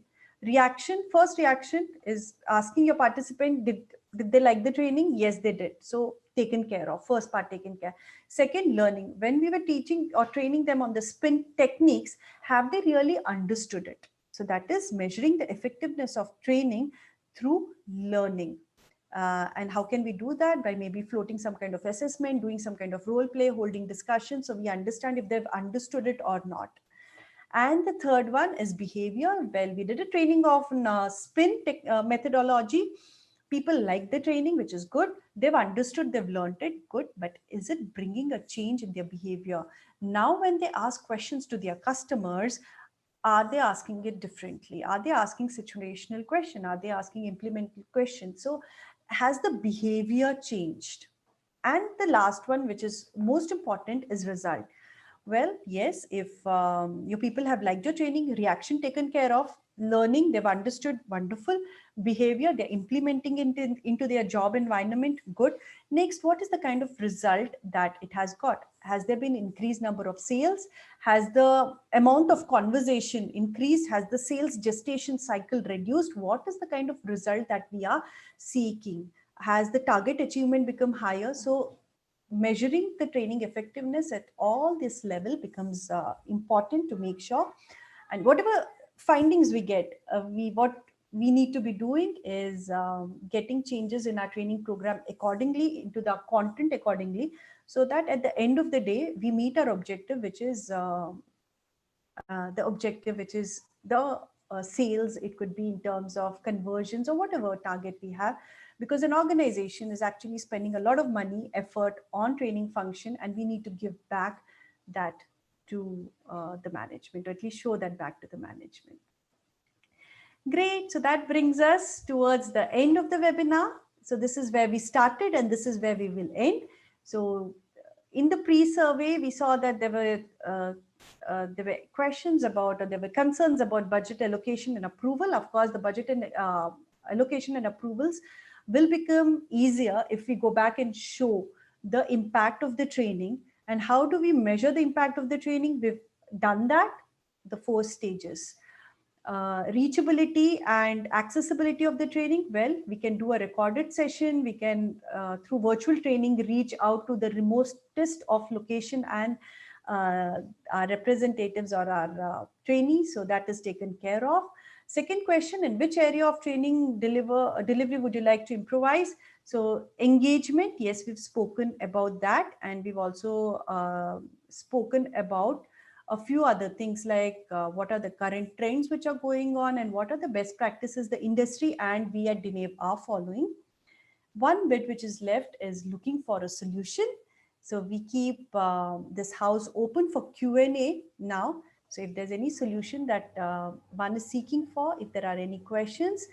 first reaction is asking your participant, did they like the training? Yes, they did. So taken care of, first part taken care. Second, learning. When we were teaching or training them on the spin techniques, have they really understood it? So that is measuring the effectiveness of training through learning. And how can we do that? By maybe floating some kind of assessment, doing some kind of role play, holding discussion, so we understand if they've understood it or not. And the third one is behavior. Well, we did a training of spin methodology. People like the training, which is good. They've understood, they've learned it, good. But is it bringing a change in their behavior? Now, when they ask questions to their customers, are they asking it differently? Are they asking situational question? Are they asking implemental question? So has the behavior changed? And the last one, which is most important, is result. Well, yes, if your people have liked your training, reaction taken care of, learning, they've understood, wonderful. Behavior, they're implementing it into their job environment, good. Next, what is the kind of result that it has got? Has there been increased number of sales? Has the amount of conversation increased? Has the sales gestation cycle reduced? What is the kind of result that we are seeking? Has the target achievement become higher? So measuring the training effectiveness at all this level becomes important to make sure. And whatever findings we get, what we need to be doing is getting changes in our training program accordingly, into the content accordingly, so that at the end of the day we meet our objective, which is the objective, which is the sales. It could be in terms of conversions or whatever target we have, because an organization is actually spending a lot of money, effort on training function, and we need to give back that to the management, or at least show that back to the management. Great. So that brings us towards the end of the webinar. So this is where we started and this is where we will end. So in the pre-survey, we saw that there were questions about, or there were concerns about budget allocation and approval. Of course, the budget and allocation and approvals will become easier if we go back and show the impact of the training. And how do we measure the impact of the training? We've done that, the 4 stages. Reachability and accessibility of the training. Well, we can do a recorded session. We can, through virtual training, reach out to the remotest of location and our representatives or our trainees. So that is taken care of. Second question, in which area of training delivery would you like to improvise? So engagement, yes, we've spoken about that. And we've also spoken about a few other things like what are the current trends which are going on and what are the best practices the industry and we at Dinev are following. One bit which is left is looking for a solution. So we keep this house open for Q&A now. So if there's any solution that one is seeking for, if there are any questions,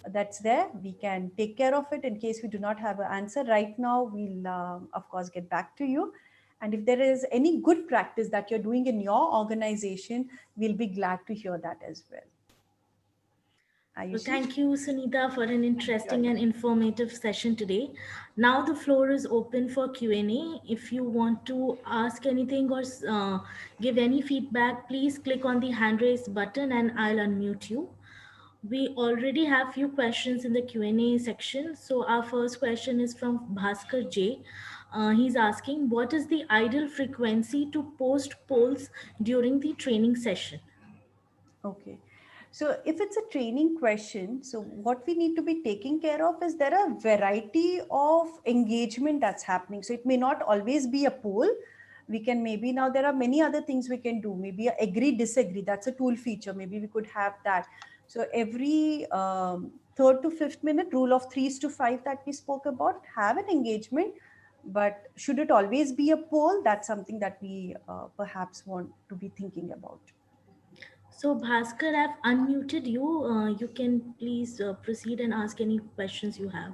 that's there, we can take care of it. In case we do not have an answer right now, we'll of course get back to you. And if there is any good practice that you're doing in your organization, we'll be glad to hear that as well. So Ayushi? thank you, Sunita, for an Thank you, interesting and Ayushi. informative session today. Now the floor is open for Q&A. If you want to ask anything or give any feedback, please click on the hand raise button and I'll unmute you. We already have few questions in the Q&A section. So our first question is from Bhaskar J. He's asking, what is the ideal frequency to post polls during the training session? Okay. So if it's a training question, so what we need to be taking care of is there are variety of engagement that's happening. So it may not always be a poll. We can maybe, now there are many other things we can do. Maybe a agree, disagree. That's a tool feature. Maybe we could have that. So every third to fifth minute, rule of 3:5 that we spoke about, have an engagement. But should it always be a poll? That's something that we perhaps want to be thinking about. So Bhaskar, I've unmuted you. You can please proceed and ask any questions you have.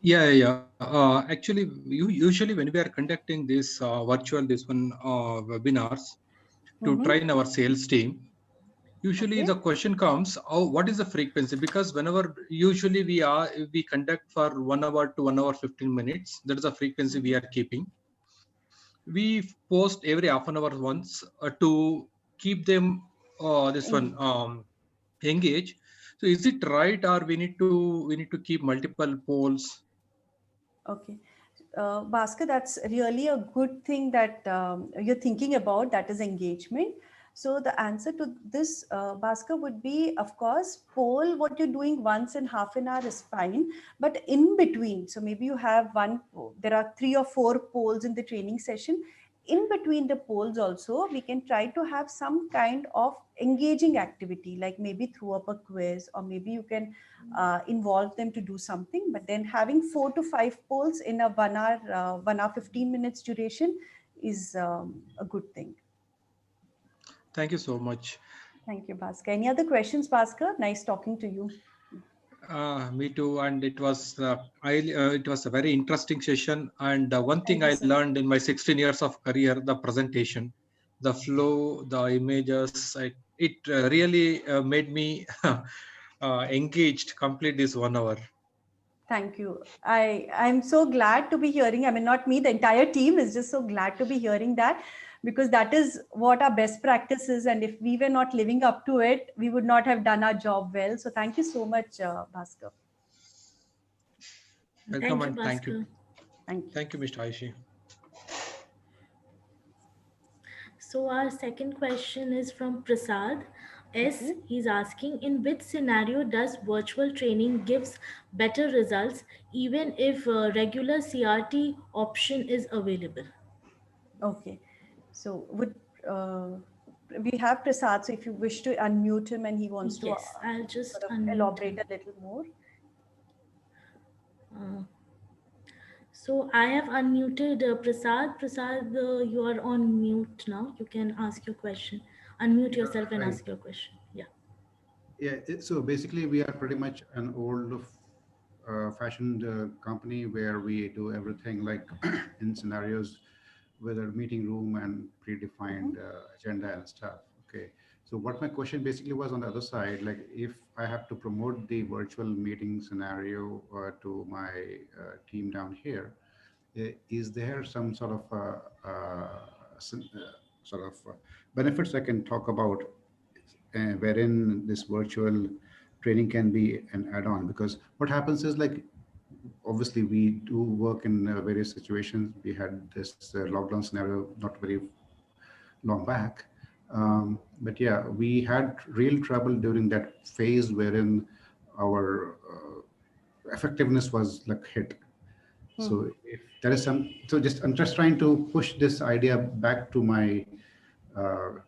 Yeah. Actually, usually when we are conducting this virtual, this one webinars to Mm-hmm. train our sales team, usually Okay. the question comes, oh, what is the frequency? Because whenever usually we conduct for 1 hour to 1 hour 15 minutes, that is the frequency we are keeping. We post every half an hour once to keep them this one engage. So is it right, or we need to keep multiple polls? Okay. Bhaskar, that's really a good thing that you're thinking about, that is engagement. So the answer to this, Bhaskar, would be, of course, poll what you're doing once in half an hour is fine, but in between, so maybe you have there are 3 or 4 polls in the training session. In between the polls also, we can try to have some kind of engaging activity, like maybe throw up a quiz, or maybe you can involve them to do something. But then having 4 to 5 polls in a 1 hour 15 minutes duration is a good thing. Thank you so much. Thank you, Bhaskar. Any other questions, Bhaskar? Nice talking to you. Me too, and it was a very interesting session. And one thing Thank you I so much. learned in my 16 years of career, the presentation, the flow, the images, it really made me engaged. Complete this 1 hour. Thank you. I'm so glad to be hearing. I mean, not me, the entire team is just so glad to be hearing that, because that is what our best practice is. And if we were not living up to it, we would not have done our job well. So thank you so much, Bhaskar. Welcome Thank you, and thank you. Bhaskar. Thank you. Thank you, Mr. Aishi. So our second question is from Prasad S. Okay. He's asking, in which scenario does virtual training gives better results even if regular CRT option is available? Okay. So would uh, we have Prasad? So if you wish to unmute him and he wants to Yes, I'll sort just of unmute elaborate him. a little more. Uh, so I have unmuted Prasad. Prasad, you are on mute now. You can ask your question. Unmute Yeah, yourself and hi. ask your question. Yeah. Yeah, so basically, we are pretty much an old fashioned company where we do everything like in scenarios with a meeting room and predefined agenda and stuff. Okay. So what my question basically was on the other side, like if I have to promote the virtual meeting scenario to my team down here, is there some sort of sort of benefits I can talk about wherein this virtual training can be an add-on? Because what happens is, like, obviously we do work in various situations. We had this lockdown scenario not very long back, but yeah, we had real trouble during that phase wherein our effectiveness was like hit. Mhm. So if there is some, so just I'm just trying to push this idea back to my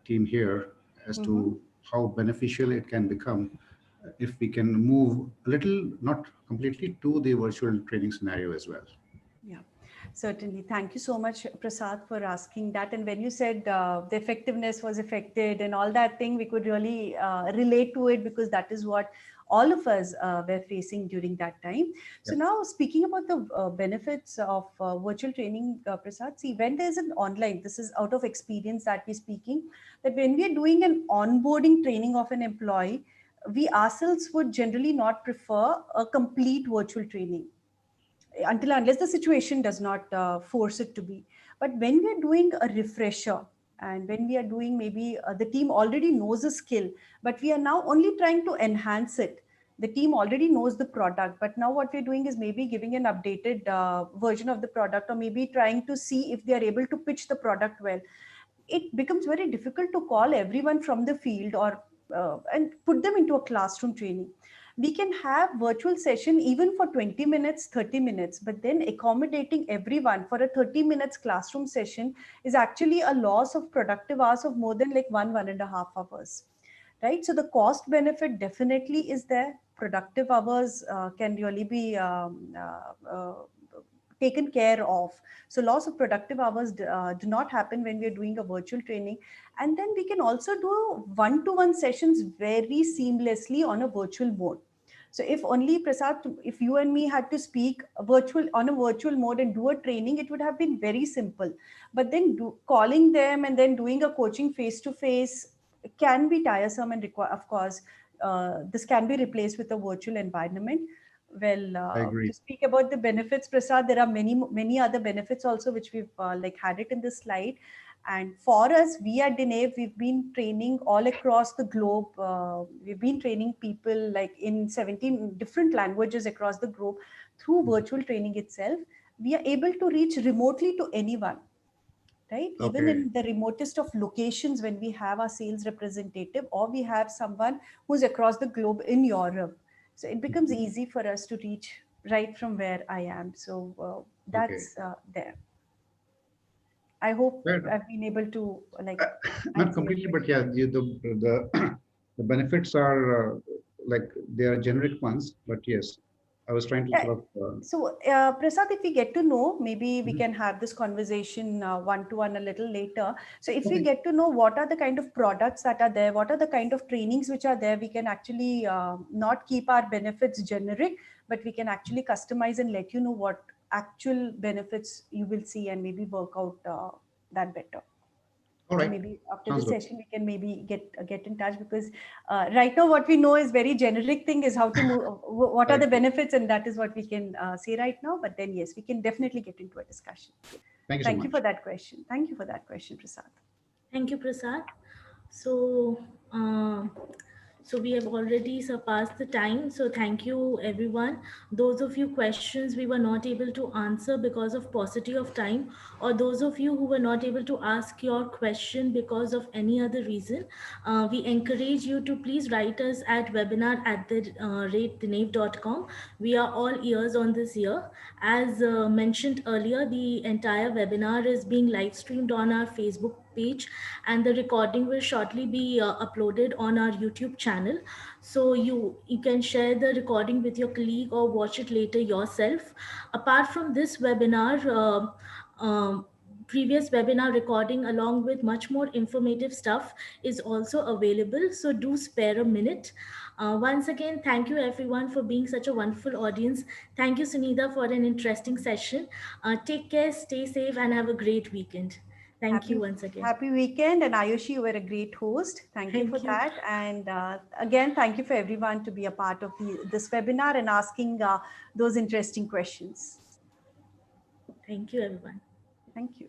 team here as Mhm. to how beneficial it can become if we can move a little, not completely, to the virtual training scenario as well. Yeah, certainly. Thank you so much, Prasad, for asking that. And when you said the effectiveness was affected and all that thing, we could really relate to it, because that is what all of us were facing during that time. So Yep. now, speaking about the benefits of virtual training, Prasad, see, when there's an online, this is out of experience that we're speaking, that when we are doing an onboarding training of an employee, we ourselves would generally not prefer a complete virtual training until unless the situation does not force it to be. But when we are doing a refresher, and when we are doing, maybe the team already knows a skill, but we are now only trying to enhance it. The team already knows the product, but now what we're doing is maybe giving an updated version of the product, or maybe trying to see if they are able to pitch the product well. It becomes very difficult to call everyone from the field, or and put them into a classroom training. We can have virtual session even for 20 minutes, 30 minutes, but then accommodating everyone for a 30 minutes classroom session is actually a loss of productive hours of more than like 1.5 hours, right? So the cost benefit definitely is there. Productive hours can really be taken care of. So loss of productive hours do not happen when we are doing a virtual training. And then we can also do one-to-one sessions very seamlessly on a virtual mode. So if only, Prasad, if you and me had to speak virtual on a virtual mode and do a training, it would have been very simple. But then calling them and then doing a coaching face to face can be tiresome and require, of course, this can be replaced with a virtual environment. Well, I agree. to speak about the benefits, Prasad, there are many other benefits also, which we've like had it in this slide. And for us, we at Dinev, we've been training all across the globe. We've been training people like in 17 different languages across the globe through virtual training itself. We are able to reach remotely to anyone, right? Even Okay. in the remotest of locations, when we have our sales representative, or we have someone who's across the globe in Europe. So it becomes easy for us to reach right from where I am. So Okay. that's there. I hope Well, I've been able to like not answer your completely, but question. yeah, the the benefits are like they are generic ones. But yes, I was trying to Yeah. sort of. So, Prasad, if we get to know, maybe we Mhm. can have this conversation one to one a little later. So, if we Okay. get to know what are the kind of products that are there, what are the kind of trainings which are there, we can actually not keep our benefits generic, but we can actually customize and let you know what actual benefits you will see, and maybe work out that better. All So right. maybe after the Sounds good. session we can maybe get in touch, because right now what we know is very generic thing is how to move, what I are the agree. benefits, and that is what we can say right now. But then yes, we can definitely get into a discussion. Thank you so Thank you for much. that question. Thank you for that question, Prasad. Thank you, Prasad. So, um, so we have already surpassed the time. So thank you, everyone. Those of you questions we were not able to answer because of paucity of time, or those of you who were not able to ask your question because of any other reason, we encourage you to please write us at webinar@the rate.com. We are all ears on this year. As mentioned earlier, the entire webinar is being live streamed on our Facebook page, and the recording will shortly be uploaded on our YouTube channel. So you can share the recording with your colleague or watch it later yourself. Apart from this webinar, previous webinar recording along with much more informative stuff is also available. So do spare a minute. Once again, thank you everyone for being such a wonderful audience. Thank you, Sunita, for an interesting session. Take care, stay safe, and have a great weekend. Thank you Happy once again. happy weekend. And Ayushi, you were a great host. Thank you for Thank you. that. And again, thank you for everyone to be a part of this webinar and asking those interesting questions. Thank you, everyone. Thank you.